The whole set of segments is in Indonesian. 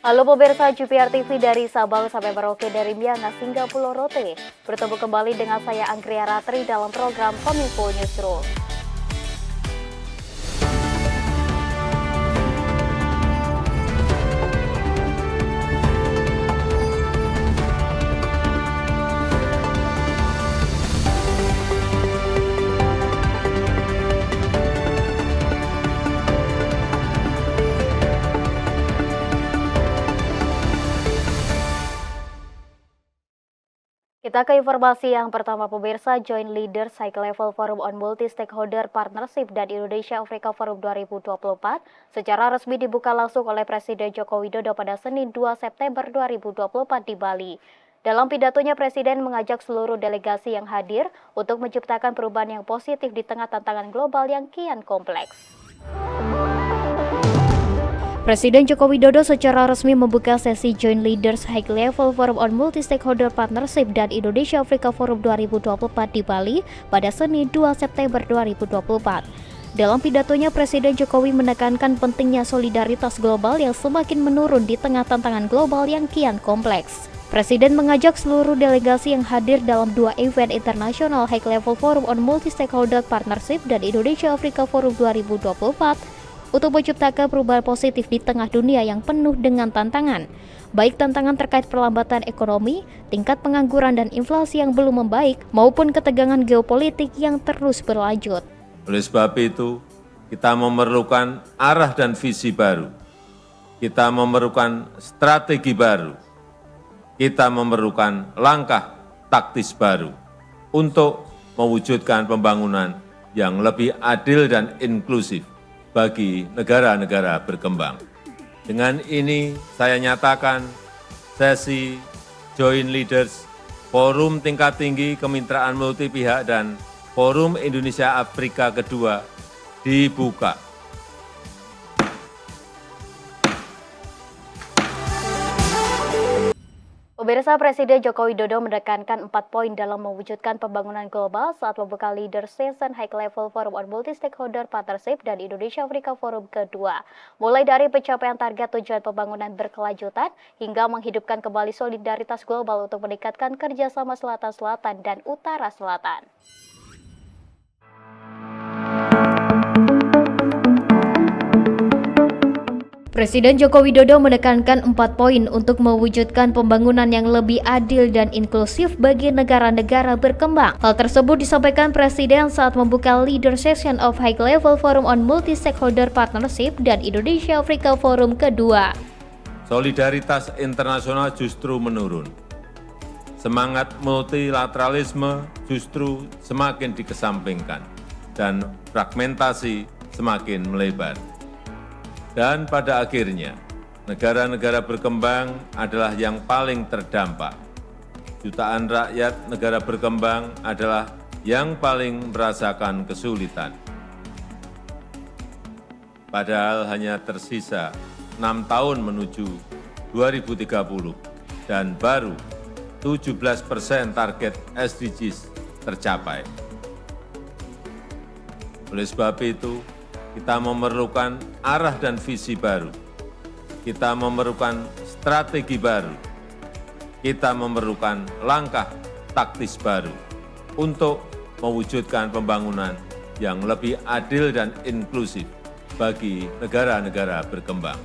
Halo pemirsa JPR TV dari Sabang sampai Merauke, dari Miangas hingga Pulau Rote. Bertemu kembali dengan saya Anggria Ratri dalam program Kominfo Newsroom. Kita ke informasi yang pertama pemirsa, Joint Leaders High Level Forum on Multi-Stakeholder Partnership dan Indonesia Afrika Forum 2024 secara resmi dibuka langsung oleh Presiden Joko Widodo pada Senin 2 September 2024 di Bali. Dalam pidatonya, Presiden mengajak seluruh delegasi yang hadir untuk menciptakan perubahan yang positif di tengah tantangan global yang kian kompleks. Presiden Joko Widodo secara resmi membuka sesi Joint Leaders High Level Forum on Multi-Stakeholder Partnership dan Indonesia Afrika Forum 2024 di Bali pada Senin 2 September 2024. Dalam pidatonya, Presiden Jokowi menekankan pentingnya solidaritas global yang semakin menurun di tengah tantangan global yang kian kompleks. Presiden mengajak seluruh delegasi yang hadir dalam dua event internasional High Level Forum on Multi-Stakeholder Partnership dan Indonesia Afrika Forum 2024 untuk menciptakan perubahan positif di tengah dunia yang penuh dengan tantangan, baik tantangan terkait perlambatan ekonomi, tingkat pengangguran dan inflasi yang belum membaik, maupun ketegangan geopolitik yang terus berlanjut. Oleh sebab itu, kita memerlukan arah dan visi baru. Kita memerlukan strategi baru. Kita memerlukan langkah taktis baru untuk mewujudkan pembangunan yang lebih adil dan inklusif bagi negara-negara berkembang. Dengan ini saya nyatakan sesi Joint Leaders Forum Tingkat Tinggi Kemitraan Multi Pihak dan Forum Indonesia Afrika kedua dibuka. Pemirsa, Presiden Joko Widodo menekankan 4 poin dalam mewujudkan pembangunan global saat membuka Leaders Session High Level Forum on Multi-Stakeholder Partnership dan Indonesia Afrika Forum kedua. Mulai dari pencapaian target tujuan pembangunan berkelanjutan hingga menghidupkan kembali solidaritas global untuk meningkatkan kerjasama Selatan-Selatan dan Utara-Selatan. Presiden Joko Widodo menekankan 4 poin untuk mewujudkan pembangunan yang lebih adil dan inklusif bagi negara-negara berkembang. Hal tersebut disampaikan Presiden saat membuka Leader Session of High Level Forum on Multi-Stakeholder Partnership dan Indonesia Afrika Forum kedua. Solidaritas internasional justru menurun. Semangat multilateralisme justru semakin dikesampingkan dan fragmentasi semakin melebar. Dan pada akhirnya, negara-negara berkembang adalah yang paling terdampak. Jutaan rakyat negara berkembang adalah yang paling merasakan kesulitan. Padahal hanya tersisa 6 tahun menuju 2030 dan baru 17% target SDGs tercapai. Oleh sebab itu, kita memerlukan arah dan visi baru. Kita memerlukan strategi baru. Kita memerlukan langkah taktis baru untuk mewujudkan pembangunan yang lebih adil dan inklusif bagi negara-negara berkembang.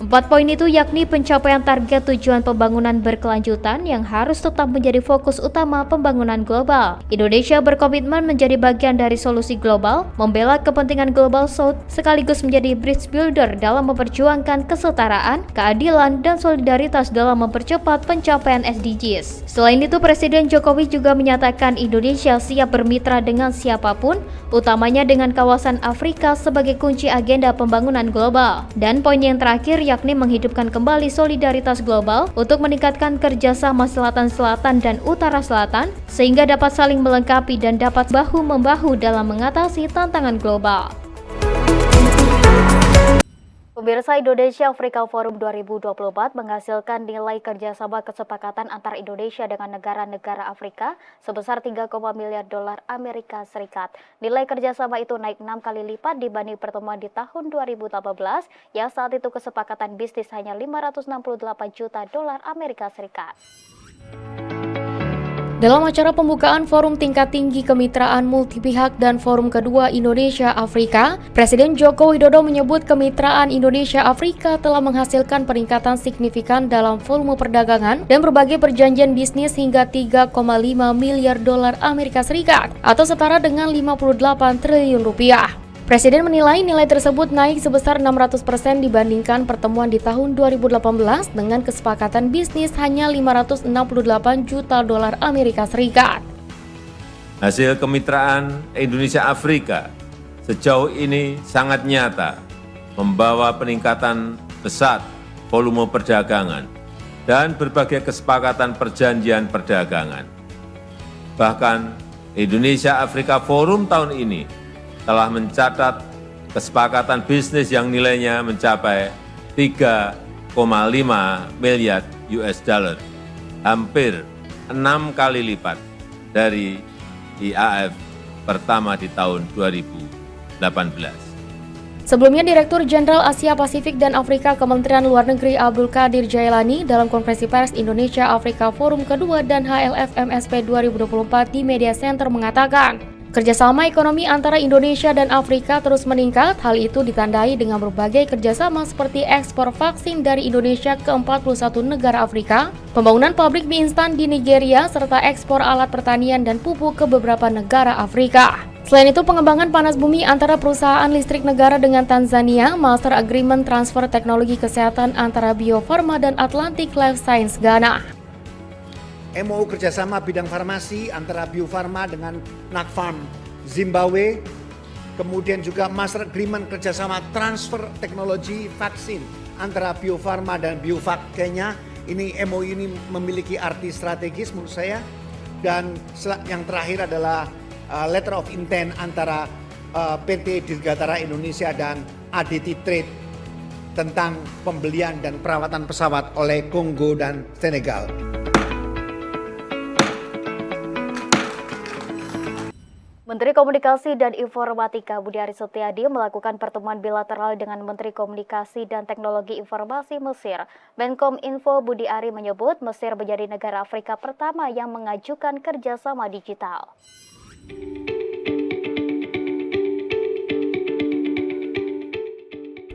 4 poin itu yakni pencapaian target tujuan pembangunan berkelanjutan yang harus tetap menjadi fokus utama pembangunan global. Indonesia berkomitmen menjadi bagian dari solusi global, membela kepentingan Global South, sekaligus menjadi bridge builder dalam memperjuangkan kesetaraan, keadilan, dan solidaritas dalam mempercepat pencapaian SDGs. Selain itu, Presiden Jokowi juga menyatakan Indonesia siap bermitra dengan siapapun, utamanya dengan kawasan Afrika sebagai kunci agenda pembangunan global. Dan poin yang terakhir yakni menghidupkan kembali solidaritas global untuk meningkatkan kerjasama Selatan-Selatan dan Utara-Selatan sehingga dapat saling melengkapi dan dapat bahu-membahu dalam mengatasi tantangan global. Pemirsa, Indonesia Afrika Forum 2024 menghasilkan nilai kerjasama kesepakatan antar Indonesia dengan negara-negara Afrika sebesar 3, miliar dolar Amerika Serikat. Nilai kerjasama itu naik 6 kali lipat dibanding pertemuan di tahun 2018 yang saat itu kesepakatan bisnis hanya 568 juta dolar Amerika Serikat. Dalam acara pembukaan Forum Tingkat Tinggi Kemitraan Multipihak dan Forum kedua Indonesia-Afrika, Presiden Joko Widodo menyebut kemitraan Indonesia-Afrika telah menghasilkan peningkatan signifikan dalam volume perdagangan dan berbagai perjanjian bisnis hingga 3,5 miliar dolar Amerika Serikat atau setara dengan 58 triliun rupiah. Presiden menilai nilai tersebut naik sebesar 600% dibandingkan pertemuan di tahun 2018 dengan kesepakatan bisnis hanya 568 juta dolar Amerika Serikat. Hasil kemitraan Indonesia-Afrika sejauh ini sangat nyata, membawa peningkatan pesat volume perdagangan dan berbagai kesepakatan perjanjian perdagangan. Bahkan Indonesia-Afrika Forum tahun ini telah mencatat kesepakatan bisnis yang nilainya mencapai 3,5 miliar US dollar, hampir 6 kali lipat dari IAF pertama di tahun 2018. Sebelumnya, Direktur Jenderal Asia Pasifik dan Afrika Kementerian Luar Negeri Abdul Qadir Jailani dalam konferensi pers Indonesia Afrika Forum kedua dan HLF MSP 2024 di Media Center mengatakan, kerjasama ekonomi antara Indonesia dan Afrika terus meningkat. Hal itu ditandai dengan berbagai kerjasama seperti ekspor vaksin dari Indonesia ke 41 negara Afrika, pembangunan pabrik mie instan di Nigeria, serta ekspor alat pertanian dan pupuk ke beberapa negara Afrika. Selain itu, pengembangan panas bumi antara perusahaan listrik negara dengan Tanzania, Master Agreement Transfer Teknologi Kesehatan antara Bio Farma dan Atlantic Life Science Ghana. MOU kerjasama bidang farmasi antara Bio Farma dengan Nakfarm Zimbabwe, kemudian juga Master Agreement kerjasama transfer teknologi vaksin antara Bio Farma dan Biovac Kenya. Ini MOU ini memiliki arti strategis menurut saya. Dan yang terakhir adalah letter of intent antara PT Dirgantara Indonesia dan ADT Trade tentang pembelian dan perawatan pesawat oleh Kongo dan Senegal. Menteri Komunikasi dan Informatika Budi Aris Setiadi melakukan pertemuan bilateral dengan Menteri Komunikasi dan Teknologi Informasi Mesir. Menkom Info Budi Ari menyebut Mesir menjadi negara Afrika pertama yang mengajukan kerjasama digital.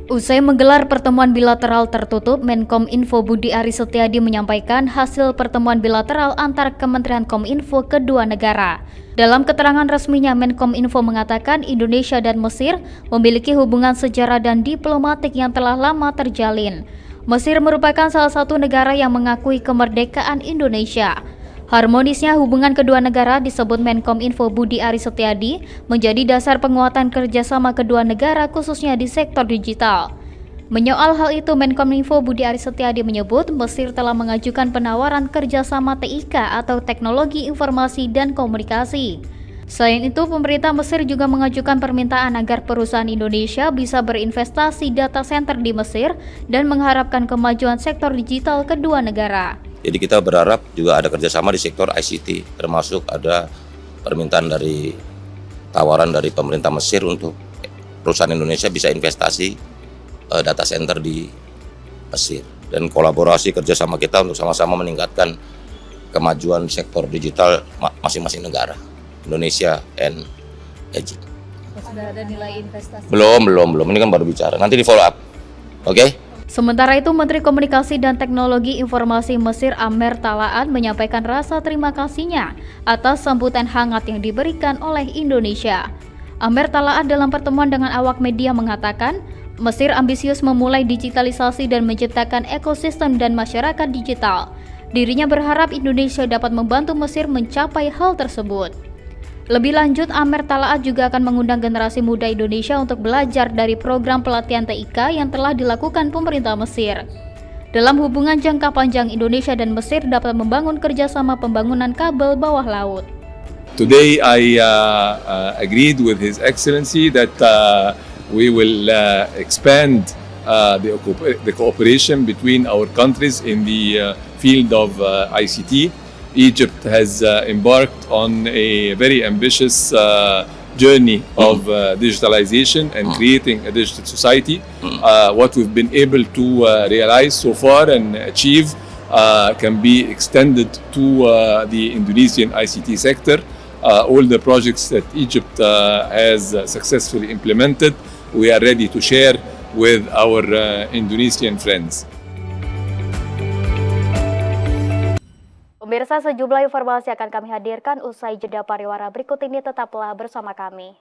Usai menggelar pertemuan bilateral tertutup, Menkom Info Budi Ari Setiadi menyampaikan hasil pertemuan bilateral antar Kementerian Kominfo kedua negara. Dalam keterangan resminya, Menkom Info mengatakan Indonesia dan Mesir memiliki hubungan sejarah dan diplomatik yang telah lama terjalin. Mesir merupakan salah satu negara yang mengakui kemerdekaan Indonesia. Harmonisnya hubungan kedua negara disebut Menkom Info Budi Ari Setiadi menjadi dasar penguatan kerjasama kedua negara khususnya di sektor digital. Menyoal hal itu, Menkom Info Budi Ari Setiadi menyebut Mesir telah mengajukan penawaran kerjasama TIK atau Teknologi Informasi dan Komunikasi. Selain itu, pemerintah Mesir juga mengajukan permintaan agar perusahaan Indonesia bisa berinvestasi data center di Mesir dan mengharapkan kemajuan sektor digital kedua negara. Jadi kita berharap juga ada kerjasama di sektor ICT, termasuk ada permintaan dari tawaran dari pemerintah Mesir untuk perusahaan Indonesia bisa investasi data center di Mesir. Dan kolaborasi kerjasama kita untuk sama-sama meningkatkan kemajuan sektor digital masing-masing negara, Indonesia and Egypt. Sudah ada nilai investasi? Belum. Ini kan baru bicara. Nanti di follow up. Oke? Sementara itu, Menteri Komunikasi dan Teknologi Informasi Mesir Amer Talaat menyampaikan rasa terima kasihnya atas sambutan hangat yang diberikan oleh Indonesia. Amer Talaat dalam pertemuan dengan awak media mengatakan, Mesir ambisius memulai digitalisasi dan menciptakan ekosistem dan masyarakat digital. Dirinya berharap Indonesia dapat membantu Mesir mencapai hal tersebut. Lebih lanjut, Amer Talaat juga akan mengundang generasi muda Indonesia untuk belajar dari program pelatihan TIK yang telah dilakukan pemerintah Mesir. Dalam hubungan jangka panjang, Indonesia dan Mesir dapat membangun kerjasama pembangunan kabel bawah laut. Today I agreed with His Excellency that we will expand the cooperation between our countries in the field of ICT. Egypt has embarked on a very ambitious journey of digitalization and creating a digital society. What we've been able to realize so far and achieve can be extended to the Indonesian ICT sector. All the projects that Egypt has successfully implemented, we are ready to share with our Indonesian friends. Pemirsa, sejumlah informasi akan kami hadirkan usai jeda pariwara berikut ini, tetaplah bersama kami.